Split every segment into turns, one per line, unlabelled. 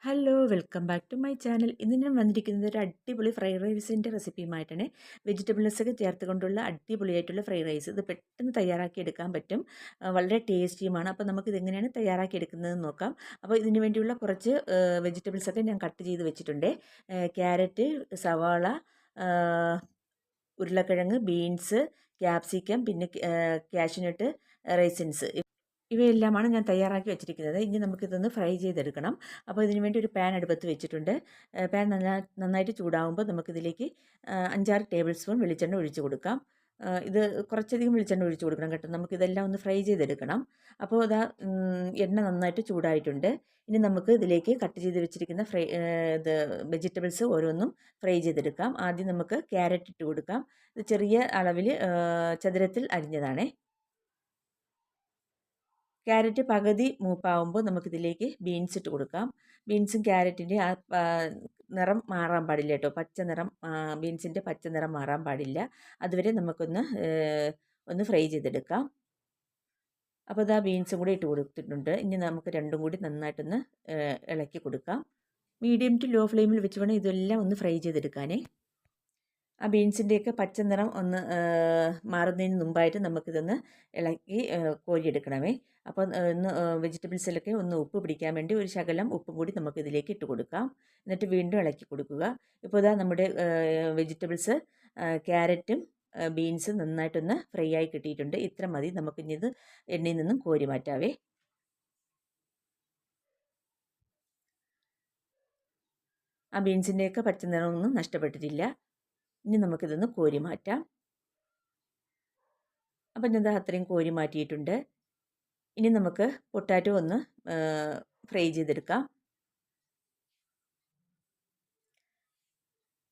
Hello welcome back to my channel. ഇന്ന് ഞാൻ വന്നിരിക്കുന്നത് ഒരു അടിപൊളി ഫ്രൈഡ് റൈസിൻ്റെ റെസിപ്പിയുമായിട്ടാണ്. വെജിറ്റബിൾസൊക്കെ ചേർത്തുകൊണ്ടുള്ള അടിപൊളിയായിട്ടുള്ള ഫ്രൈഡ് റൈസ്. ഇത് പെട്ടെന്ന് തയ്യാറാക്കി എടുക്കാൻ പറ്റും, വളരെ ടേസ്റ്റിയുമാണ്. അപ്പോൾ നമുക്കിത് എങ്ങനെയാണ് തയ്യാറാക്കി എടുക്കുന്നതെന്ന് നോക്കാം. അപ്പോൾ ഇതിന് വേണ്ടിയുള്ള കുറച്ച് വെജിറ്റബിൾസൊക്കെ ഞാൻ കട്ട് ചെയ്ത് വെച്ചിട്ടുണ്ട്. ക്യാരറ്റ്, സവാള, ഉരുളക്കിഴങ്ങ്, ബീൻസ്, ക്യാപ്സിക്കം, പിന്നെ കാഷ്യൂനട്ട്, റൈസിൻസ്, ഇവയെല്ലാമാണ് ഞാൻ തയ്യാറാക്കി വെച്ചിരിക്കുന്നത്. ഇനി നമുക്കിതൊന്ന് ഫ്രൈ ചെയ്തെടുക്കണം. അപ്പോൾ ഇതിന് വേണ്ടി ഒരു പാൻ അടുപ്പത്ത് വെച്ചിട്ടുണ്ട്. പാൻ നന്നായിട്ട് ചൂടാകുമ്പോൾ നമുക്കിതിലേക്ക് 5-6 ടേബിൾ സ്പൂൺ വെളിച്ചെണ്ണ ഒഴിച്ച് കൊടുക്കാം. ഇത് കുറച്ചധികം വെളിച്ചെണ്ണ ഒഴിച്ച് കൊടുക്കണം കേട്ടോ. നമുക്കിതെല്ലാം ഒന്ന് ഫ്രൈ ചെയ്തെടുക്കണം. അപ്പോൾ എണ്ണ നന്നായിട്ട് ചൂടായിട്ടുണ്ട്. ഇനി നമുക്ക് ഇതിലേക്ക് കട്ട് ചെയ്ത് വെച്ചിരിക്കുന്ന ഇത് വെജിറ്റബിൾസ് ഓരോന്നും ഫ്രൈ ചെയ്തെടുക്കാം. ആദ്യം നമുക്ക് ക്യാരറ്റ് ഇട്ട് കൊടുക്കാം. ഇത് ചെറിയ അളവിൽ ചതുരത്തിൽ അരിഞ്ഞതാണേ. ക്യാരറ്റ് പകുതി മൂപ്പാവുമ്പോൾ നമുക്കിതിലേക്ക് ബീൻസ് ഇട്ട് കൊടുക്കാം. ബീൻസും ക്യാരറ്റിൻ്റെ നിറം മാറാൻ പാടില്ല കേട്ടോ. പച്ച നിറം, ബീൻസിൻ്റെ പച്ച നിറം മാറാൻ പാടില്ല. അതുവരെ ഒന്ന് ഫ്രൈ ചെയ്തെടുക്കാം. അപ്പോൾ ഇതാ ബീൻസും കൂടി ഇട്ട് കൊടുത്തിട്ടുണ്ട്. ഇനി നമുക്ക് രണ്ടും കൂടി നന്നായിട്ടൊന്ന് ഇളക്കി കൊടുക്കാം. മീഡിയം ടു ലോ ഫ്ലെയിമിൽ വെച്ച് വേണം ഇതെല്ലാം ഒന്ന് ഫ്രൈ ചെയ്തെടുക്കാനേ. ആ ബീൻസിൻ്റെയൊക്കെ പച്ച നിറം ഒന്ന് മാറുന്നതിന് മുമ്പായിട്ട് നമുക്കിതൊന്ന് ഇളക്കി കോരിയെടുക്കണമേ. അപ്പോൾ വെജിറ്റബിൾസിലൊക്കെ ഒന്ന് ഉപ്പ് പിടിക്കാൻ വേണ്ടി ഒരു ശകലം ഉപ്പും കൂടി നമുക്കിതിലേക്ക് ഇട്ട് കൊടുക്കാം. എന്നിട്ട് വീണ്ടും ഇളക്കി കൊടുക്കുക. ഇപ്പോൾ ഇതാ നമ്മുടെ വെജിറ്റബിൾസ്, ക്യാരറ്റും ബീൻസും നന്നായിട്ടൊന്ന് ഫ്രൈ ആയി കിട്ടിയിട്ടുണ്ട്. ഇത്ര മതി. നമുക്കിനി ഇത് എണ്ണയിൽ നിന്നും കോരി മാറ്റാവേ. ആ ബീൻസിൻ്റെയൊക്കെ പച്ച നിറമൊന്നും നഷ്ടപ്പെട്ടിട്ടില്ല. ഇനി നമുക്കിതൊന്ന് കോരി മാറ്റാം. അപ്പം ഞാൻ അത്രയും കോരി മാറ്റിയിട്ടുണ്ട്. ഇനി നമുക്ക് പൊട്ടാറ്റോ ഒന്ന് ഫ്രൈ ചെയ്തെടുക്കാം.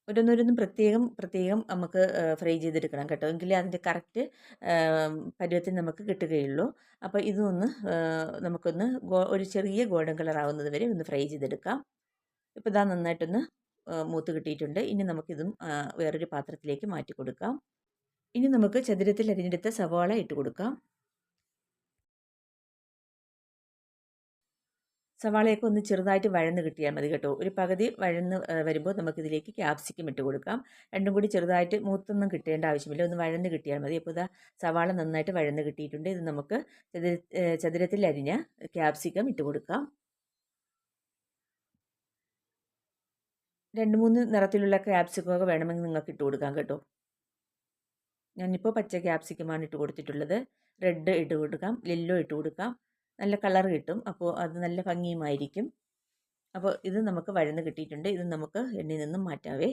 ഓരോന്നോരോന്നും പ്രത്യേകം നമുക്ക് ഫ്രൈ ചെയ്തെടുക്കണം കേട്ടോ. എങ്കിലേ അതിൻ്റെ കറക്റ്റ് പരുവത്തിൽ നമുക്ക് കിട്ടുകയുള്ളൂ. അപ്പോൾ ഇതൊന്ന് നമുക്കൊന്ന് ഒരു ചെറിയ ഗോൾഡൻ കളർ ആവുന്നത് വരെ ഒന്ന് ഫ്രൈ ചെയ്തെടുക്കാം. ഇപ്പോൾ ഇതാ നന്നായിട്ടൊന്ന് മൂത്ത് കിട്ടിയിട്ടുണ്ട്. ഇനി നമുക്കിതും വേറൊരു പാത്രത്തിലേക്ക് മാറ്റി കൊടുക്കാം. ഇനി നമുക്ക് ചതുരത്തിൽ അരിഞ്ഞെടുത്ത സവാള ഇട്ട് കൊടുക്കാം. സവാളയൊക്കെ ഒന്ന് ചെറുതായിട്ട് വഴന്ന് കിട്ടിയാൽ മതി കേട്ടോ. ഒരു പകുതി വഴന്ന് വരുമ്പോൾ നമുക്കിതിലേക്ക് ക്യാപ്സിക്കം ഇട്ട് കൊടുക്കാം. രണ്ടും കൂടി ചെറുതായിട്ട് മൂത്തൊന്നും കിട്ടേണ്ട ആവശ്യമില്ല, ഒന്ന് വഴന്ന് കിട്ടിയാൽ മതി. അപ്പോൾ ഇതാ സവാള നന്നായിട്ട് വഴന്ന് കിട്ടിയിട്ടുണ്ട്. ഇത് നമുക്ക് ചതുരത്തിൽ അരിഞ്ഞ ക്യാപ്സിക്കം ഇട്ട് കൊടുക്കാം. 2-3 നിറത്തിലുള്ള ക്യാപ്സിക്കമൊക്കെ വേണമെങ്കിൽ നിങ്ങൾക്ക് ഇട്ട് കൊടുക്കാം കേട്ടോ. ഞാനിപ്പോൾ പച്ച ക്യാപ്സിക്കമാണ് ഇട്ട് കൊടുത്തിട്ടുള്ളത്. റെഡ് ഇട്ട് കൊടുക്കാം, യെല്ലോ ഇട്ട് കൊടുക്കാം. നല്ല കളർ കിട്ടും. അപ്പോൾ അത് നല്ല ഭംഗിയുമായിരിക്കും. അപ്പോൾ ഇത് നമുക്ക് വഴന്ന് കിട്ടിയിട്ടുണ്ട്. ഇത് നമുക്ക് എണ്ണയിൽ നിന്നും മാറ്റാവേ.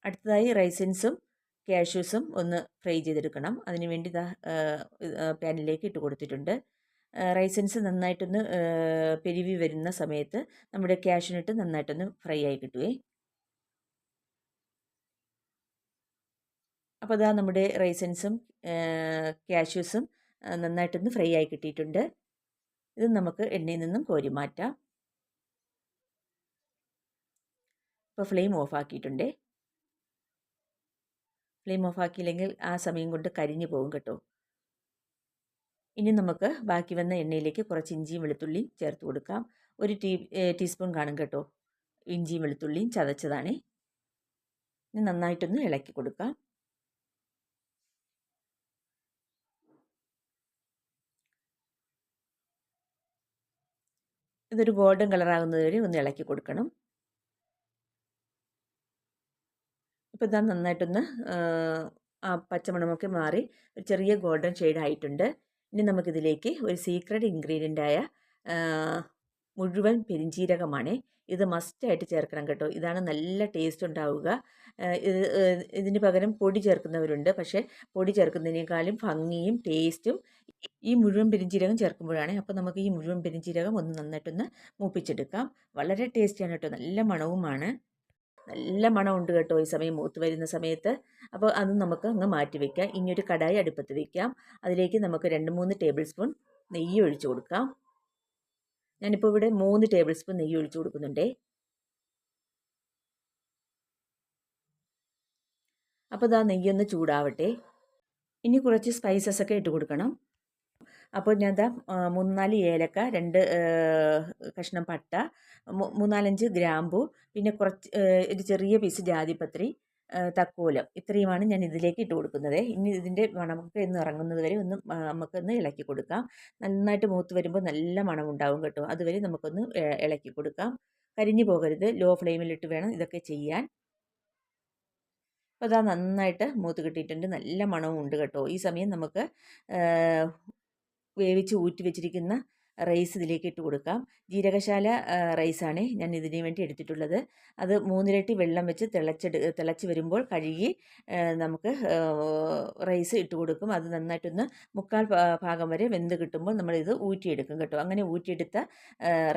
അടുത്തതായി റൈസിൻസും കാഷ്യൂസും ഒന്ന് ഫ്രൈ ചെയ്തെടുക്കണം. അതിന് വേണ്ടി പാനിലേക്ക് ഇട്ട് കൊടുത്തിട്ടുണ്ട്. റൈസിൻസ് നന്നായിട്ടൊന്ന് പെരുവി വരുന്ന സമയത്ത് നമ്മുടെ കാഷ്യൂനട്ട് നന്നായിട്ടൊന്ന് ഫ്രൈ ആയി കിട്ടുവേ. അപ്പോൾ നമ്മുടെ റൈസിൻസും കാഷ്യൂസും നന്നായിട്ടൊന്ന് ഫ്രൈ ആയി കിട്ടിയിട്ടുണ്ട്. ഇത് നമുക്ക് എണ്ണയിൽ നിന്നും കോരി മാറ്റാം. ഇപ്പോൾ ഫ്ലെയിം ഓഫ് ആക്കിയിട്ടുണ്ട്. ഫ്ലെയിം ഓഫ് ആക്കിയില്ലെങ്കിൽ ആ സമയം കൊണ്ട് കരിഞ്ഞു പോകും കേട്ടോ. ഇനി നമുക്ക് ബാക്കി വന്ന എണ്ണയിലേക്ക് കുറച്ച് ഇഞ്ചിയും വെളുത്തുള്ളിയും ചേർത്ത് കൊടുക്കാം. ഒരു ടീസ്പൂൺ കാണും കേട്ടോ ഇഞ്ചിയും വെളുത്തുള്ളിയും ചതച്ചതാണ്. ഇനി നന്നായിട്ടൊന്ന് ഇളക്കി കൊടുക്കാം. ഇതൊരു ഗോൾഡൻ കളറാകുന്നത് വരെ ഒന്ന് ഇളക്കി കൊടുക്കണം. ഇപ്പോൾ ഇതാ നന്നായിട്ടൊന്ന് ആ പച്ചമണമൊക്കെ മാറി ഒരു ചെറിയ ഗോൾഡൻ ഷെയ്ഡ് ആയിട്ടുണ്ട്. ഇനി നമുക്കിതിലേക്ക് ഒരു സീക്രട്ട് ഇൻഗ്രീഡിയൻ്റായ മുഴുവൻ പെരിഞ്ജീരകമാണ്. ഇത് മസ്റ്റായിട്ട് ചേർക്കണം കേട്ടോ. ഇതാണ് നല്ല ടേസ്റ്റ് ഉണ്ടാവുക. ഇതിന് പകരം പൊടി ചേർക്കുന്നവരുണ്ട്. പക്ഷേ പൊടി ചേർക്കുന്നതിനേക്കാളും ഭംഗിയും ടേസ്റ്റും ഈ മുഴുവൻ പെരിഞ്ജീരകം ചേർക്കുമ്പോഴാണ്. അപ്പോൾ നമുക്ക് ഈ മുഴുവൻ പെരിഞ്ജീരകം ഒന്ന് നന്നായിട്ടൊന്ന് മൂപ്പിച്ചെടുക്കാം. വളരെ ടേസ്റ്റിയാണ് കേട്ടോ. നല്ല മണവുമാണ്. നല്ല മണമുണ്ട് കേട്ടോ ഈ സമയം മൂത്ത് വരുന്ന സമയത്ത്. അപ്പോൾ അത് നമുക്ക് അങ്ങ് മാറ്റി വയ്ക്കാം. ഇനി ഒരു കടായി അടുപ്പത്ത് വയ്ക്കാം. അതിലേക്ക് നമുക്ക് 2-3 ടേബിൾ സ്പൂൺ നെയ്യ് ഒഴിച്ചു കൊടുക്കാം. ഞാനിപ്പോൾ ഇവിടെ 3 ടേബിൾ സ്പൂൺ നെയ്യ് ഒഴിച്ചു കൊടുക്കുന്നുണ്ടേ. അപ്പോൾ നെയ്യൊന്ന് ചൂടാവട്ടെ. ഇനി കുറച്ച് സ്പൈസസ് ഒക്കെ ഇട്ട് കൊടുക്കണം. അപ്പോൾ ഞാൻ ദാ 3, 4 ഏലക്ക, 2 കഷ്ണം പട്ട, 3, 4, 5 ഗ്രാമ്പു, പിന്നെ കുറച്ച് ഒരു ചെറിയ പീസ് ജാതിപത്രി, തക്കോലം, ഇത്രയുമാണ് ഞാൻ ഇതിലേക്ക് ഇട്ട് കൊടുക്കുന്നത്. ഇനി ഇതിൻ്റെ മണമൊക്കെ ഒന്ന് ഇറങ്ങുന്നത് വരെ ഒന്ന് നമുക്കൊന്ന് ഇളക്കി കൊടുക്കാം. നന്നായിട്ട് മൂത്ത് വരുമ്പോൾ നല്ല മണമുണ്ടാവും കേട്ടോ. അതുവരെ നമുക്കൊന്ന് ഇളക്കി കൊടുക്കാം. കരിഞ്ഞു പോകരുത്. ലോ ഫ്ലെയിമിലിട്ട് വേണം ഇതൊക്കെ ചെയ്യാൻ. അപ്പോൾ അതാ നന്നായിട്ട് മൂത്ത് കിട്ടിയിട്ടുണ്ട്. നല്ല മണവും ഉണ്ട് കേട്ടോ. ഈ സമയം നമുക്ക് വേവിച്ച് ഊറ്റി വെച്ചിരിക്കുന്ന റൈസ് ഇതിലേക്ക് ഇട്ട് കൊടുക്കാം. ജീരകശാല റൈസാണ് ഞാൻ ഇതിന് വേണ്ടി എടുത്തിട്ടുള്ളത്. അത് 3 ഇരട്ടി വെള്ളം വെച്ച് തിളച്ച് വരുമ്പോൾ കഴുകി നമുക്ക് റൈസ് ഇട്ട് കൊടുക്കും. അത് നന്നായിട്ടൊന്ന് 3/4 ഭാഗം വരെ വെന്ത് കിട്ടുമ്പോൾ നമ്മളിത് ഊറ്റിയെടുക്കും കേട്ടോ. അങ്ങനെ ഊറ്റിയെടുത്ത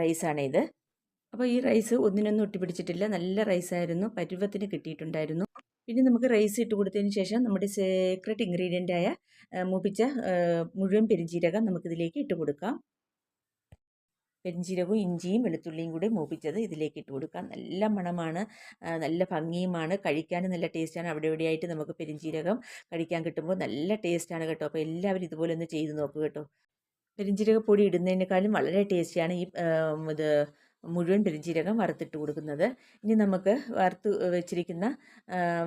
റൈസാണ് ഇത്. അപ്പോൾ ഈ റൈസ് ഒന്നിനൊന്നും ഒട്ടിപ്പിടിച്ചിട്ടില്ല. നല്ല റൈസായിരുന്നു. പരുവത്തിന് കിട്ടിയിട്ടുണ്ടായിരുന്നു. പിന്നെ നമുക്ക് റൈസ് ഇട്ട് കൊടുത്തതിന് ശേഷം നമ്മുടെ സീക്രട്ട് ഇൻഗ്രീഡിയൻ്റായ മൂപ്പിച്ച മുഴുവൻ പെരുംജീരകം നമുക്കിതിലേക്ക് ഇട്ട് കൊടുക്കാം. പെരുംജീരകവും ഇഞ്ചിയും വെളുത്തുള്ളിയും കൂടി മൂപ്പിച്ചത് ഇതിലേക്ക് ഇട്ട് കൊടുക്കാം. നല്ല മണമാണ്, നല്ല ഭംഗിയുമാണ്, കഴിക്കാനും നല്ല ടേസ്റ്റാണ്. അവിടെ ഇവിടെയായിട്ട് നമുക്ക് പെരുംജീരകം കഴിക്കാൻ കിട്ടുമ്പോൾ നല്ല ടേസ്റ്റാണ് കേട്ടോ. അപ്പോൾ എല്ലാവരും ഇതുപോലെ ഒന്ന് ചെയ്ത് നോക്കുക കേട്ടോ. പെരുംജീരകപ്പൊടി ഇടുന്നതിനേക്കാളും വളരെ ടേസ്റ്റിയാണ് ഈ ഇത് മുഴുവൻ പെരുംജീരകം വറുത്തിട്ട് കൊടുക്കുന്നത്. ഇനി നമുക്ക് വറുത്ത് വെച്ചിരിക്കുന്ന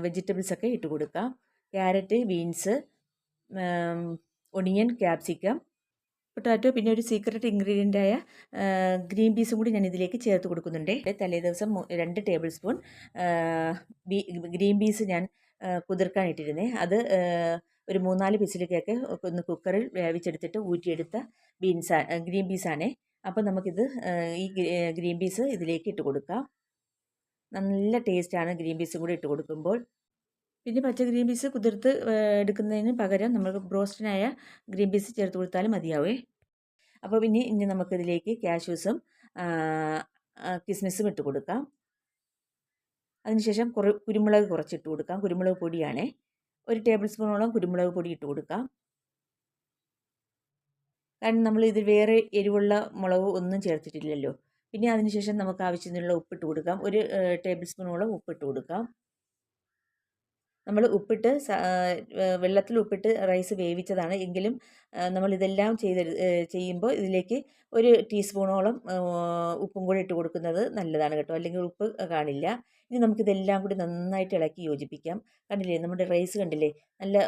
വെജിറ്റബിൾസൊക്കെ ഇട്ട് കൊടുക്കാം. Carrot, beans, onion, capsicum, potato, പിന്നെ ഒരു സീക്രട്ട് ഇൻഗ്രീഡിയൻ്റായ ഗ്രീൻ പീസും കൂടി ഞാൻ ഇതിലേക്ക് ചേർത്ത് കൊടുക്കുന്നുണ്ട്. തലേദിവസം 2 ടേബിൾ സ്പൂൺ ഗ്രീൻ പീസ് ഞാൻ കുതിർക്കാൻ ഇട്ടിരുന്നേ. അത് ഒരു 3-4 വിസിലൊക്കെ ഒന്ന് കുക്കറിൽ വേവിച്ചെടുത്തിട്ട് ഊറ്റിയെടുത്ത ഗ്രീൻ പീസാണേ. അപ്പോൾ നമുക്കിത് ഈ ഗ്രീൻ പീസ് ഇതിലേക്ക് ഇട്ട് കൊടുക്കാം. നല്ല ടേസ്റ്റാണ് ഗ്രീൻ പീസും കൂടി ഇട്ട് കൊടുക്കുമ്പോൾ. പിന്നെ പച്ച ഗ്രീൻ പീസ് കുതിർത്ത് എടുക്കുന്നതിന് പകരം നമ്മൾ ബ്രോസ്റ്റിനായ ഗ്രീൻ പീസ് ചേർത്ത് കൊടുത്താലും മതിയാവേ. അപ്പോൾ ഇനി നമുക്കിതിലേക്ക് കാഷ്യൂസും കിസ്മിസും ഇട്ട് കൊടുക്കാം. അതിനുശേഷം കുരുമുളക് കുറച്ചിട്ട് കൊടുക്കാം. കുരുമുളക് പൊടിയാണേ. 1 ടേബിൾ സ്പൂണോളം കുരുമുളക് പൊടി ഇട്ട് കൊടുക്കാം. കാരണം നമ്മൾ ഇത് വേറെ എരിവുള്ള മുളക് ഒന്നും ചേർത്തിട്ടില്ലല്ലോ. പിന്നെ അതിനുശേഷം നമുക്ക് ആവശ്യത്തിനുള്ള ഉപ്പിട്ട് കൊടുക്കാം. 1 ടേബിൾ സ്പൂണോളം ഉപ്പിട്ട് കൊടുക്കാം. നമ്മൾ വെള്ളത്തിൽ ഉപ്പിട്ട് റൈസ് വേവിച്ചതാണ്. എങ്കിലും നമ്മളിതെല്ലാം ചെയ്യുമ്പോൾ ഇതിലേക്ക് 1 ടീസ്പൂണോളം ഉപ്പും കൂടി ഇട്ട് കൊടുക്കുന്നത് നല്ലതാണ് കേട്ടോ. അല്ലെങ്കിൽ ഉപ്പ് കാണില്ല. ഇനി നമുക്കിതെല്ലാം കൂടി നന്നായിട്ട് ഇളക്കി യോജിപ്പിക്കാം. കണ്ടില്ലേ, നമ്മുടെ റൈസ് കണ്ടില്ലേ, നല്ല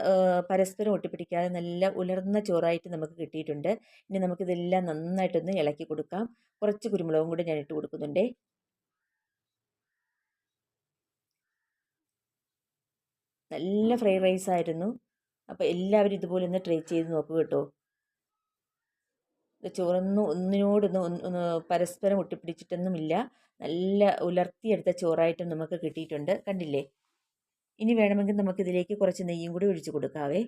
പരസ്പരം ഒട്ടിപ്പിടിക്കാതെ നല്ല ഉലർന്ന ചോറായിട്ട് നമുക്ക് കിട്ടിയിട്ടുണ്ട്. ഇനി നമുക്കിതെല്ലാം നന്നായിട്ടൊന്ന് ഇളക്കി കൊടുക്കാം. കുറച്ച് കുരുമുളകും കൂടി ഞാൻ ഇട്ട് കൊടുക്കുന്നുണ്ട്. നല്ല ഫ്രൈഡ് റൈസ് ആയിരുന്നു. അപ്പോൾ എല്ലാവരും ഇതുപോലെ ഒന്ന് ട്രൈ ചെയ്ത് നോക്കുക കേട്ടോ. ചോറൊന്നും ഒന്നിനോടൊന്നും പരസ്പരം ഒട്ടിപ്പിടിച്ചിട്ടൊന്നുമില്ല. നല്ല ഉലർത്തിയെടുത്ത ചോറായിട്ടും നമുക്ക് കിട്ടിയിട്ടുണ്ട്. കണ്ടില്ലേ? ഇനി വേണമെങ്കിൽ നമുക്കിതിലേക്ക് കുറച്ച് നെയ്യും കൂടി ഒഴിച്ച് കൊടുക്കാവേ.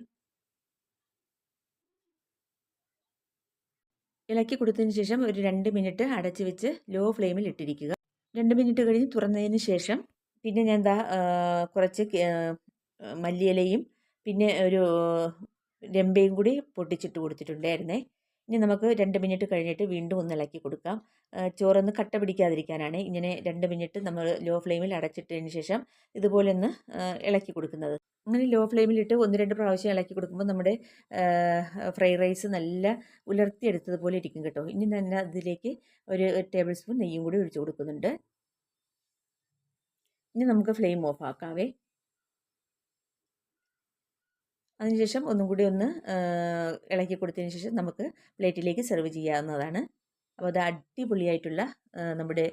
ഇളക്കി കൊടുത്തതിന് ശേഷം ഒരു 2 മിനിറ്റ് അടച്ച് വെച്ച് ലോ ഫ്ലെയിമിൽ ഇട്ടിരിക്കുക. 2 മിനിറ്റ് കഴിഞ്ഞ് തുറന്നതിന് ശേഷം പിന്നെ ഞാൻ കുറച്ച് മല്ലിയിലയും പിന്നെ ഒരു രമ്പയും കൂടി പൊട്ടിച്ചിട്ട് കൊടുത്തിട്ടുണ്ടായിരുന്നേ. ഇനി നമുക്ക് 2 മിനിറ്റ് കഴിഞ്ഞിട്ട് വീണ്ടും ഒന്ന് ഇളക്കി കൊടുക്കാം. ചോറൊന്ന് കട്ട പിടിക്കാതിരിക്കാനാണ് ഇങ്ങനെ 2 മിനിറ്റ് നമ്മൾ ലോ ഫ്ലെയിമിൽ അടച്ചിട്ടതിന് ശേഷം ഇതുപോലെ ഒന്ന് ഇളക്കി കൊടുക്കുന്നത്. അങ്ങനെ ലോ ഫ്ലെയിമിലിട്ട് 1-2 പ്രാവശ്യം ഇളക്കി കൊടുക്കുമ്പോൾ നമ്മുടെ ഫ്രൈഡ് റൈസ് നല്ല ഉലർത്തിയെടുത്തതുപോലെ ഇരിക്കും കേട്ടോ. ഇനി തന്നെ അതിലേക്ക് 1 ടേബിൾ സ്പൂൺ നെയ്യും കൂടി ഒഴിച്ച് കൊടുക്കുന്നുണ്ട്. ഇനി നമുക്ക് ഫ്ലെയിം ഓഫ് ആക്കാവേ. അതിനുശേഷം ഒന്നും കൂടി ഒന്ന് ഇളക്കി കൊടുത്തതിന് ശേഷം നമുക്ക് പ്ലേറ്റിലേക്ക് സെർവ് ചെയ്യാവുന്നതാണ്. അപ്പോൾ അത് അടിപൊളിയായിട്ടുള്ള നമ്മുടെ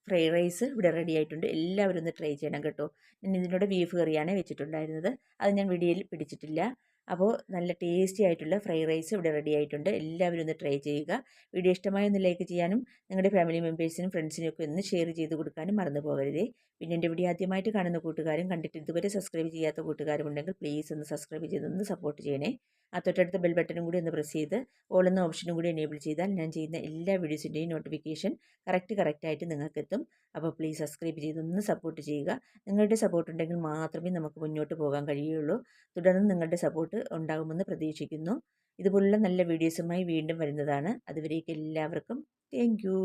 ഫ്രൈഡ് റൈസ് ഇവിടെ റെഡി ആയിട്ടുണ്ട്. എല്ലാവരും ഒന്ന് ട്രൈ ചെയ്യണം കേട്ടോ. ഞാൻ ഇതിനോട് ബീഫ് കറിയാണ് വെച്ചിട്ടുണ്ടായിരുന്നത്. അത് ഞാൻ വീഡിയോയിൽ പിടിച്ചിട്ടില്ല. അപ്പോൾ നല്ല ടേസ്റ്റി ആയിട്ടുള്ള ഫ്രൈഡ് റൈസ് ഇവിടെ റെഡി ആയിട്ടുണ്ട്. എല്ലാവരും ഒന്ന് ട്രൈ ചെയ്യുക. വീഡിയോ ഇഷ്ടമായി ഒന്ന് ലൈക്ക് ചെയ്യാനും നിങ്ങളുടെ ഫാമിലി മെമ്പേഴ്സിനും ഫ്രണ്ട്സിനും ഒക്കെ ഒന്ന് ഷെയർ ചെയ്ത് കൊടുക്കാനും മറന്നു പോകരുതേ. പിന്നെ എൻ്റെ വീഡിയോ ആദ്യമായിട്ട് കാണുന്ന കൂട്ടുകാരും കണ്ടിട്ട് ഇതുവരെ സബ്സ്ക്രൈബ് ചെയ്യാത്ത കൂട്ടുകാരും ഉണ്ടെങ്കിൽ പ്ലീസ് ഒന്ന് സബ്സ്ക്രൈബ് ചെയ്തൊന്ന് സപ്പോർട്ട് ചെയ്യണേ. ആ തൊട്ടടുത്ത ബെൽ ബട്ടണും കൂടി ഒന്ന് പ്രസ് ചെയ്ത് ഓൾ എന്ന ഓപ്ഷനും കൂടി എനേബിൾ ചെയ്താൽ ഞാൻ ചെയ്യുന്ന എല്ലാ വീഡിയോസിൻ്റെയും നോട്ടിഫിക്കേഷൻ കറക്റ്റായിട്ട് നിങ്ങൾക്ക് എത്തും. അപ്പോൾ പ്ലീസ് സബ്സ്ക്രൈബ് ചെയ്തൊന്ന് സപ്പോർട്ട് ചെയ്യുക. നിങ്ങളുടെ സപ്പോർട്ട് ഉണ്ടെങ്കിൽ മാത്രമേ നമുക്ക് മുന്നോട്ട് പോകാൻ കഴിയുള്ളൂ. തുടർന്ന് നിങ്ങളുടെ സപ്പോർട്ട് ഉണ്ടാകുമെന്ന് പ്രതീക്ഷിക്കുന്നു. ഇതുപോലുള്ള നല്ല വീഡിയോസുമായി വീണ്ടും വരുന്നതാണ്. അതുവരേക്കും എല്ലാവർക്കും താങ്ക് യു.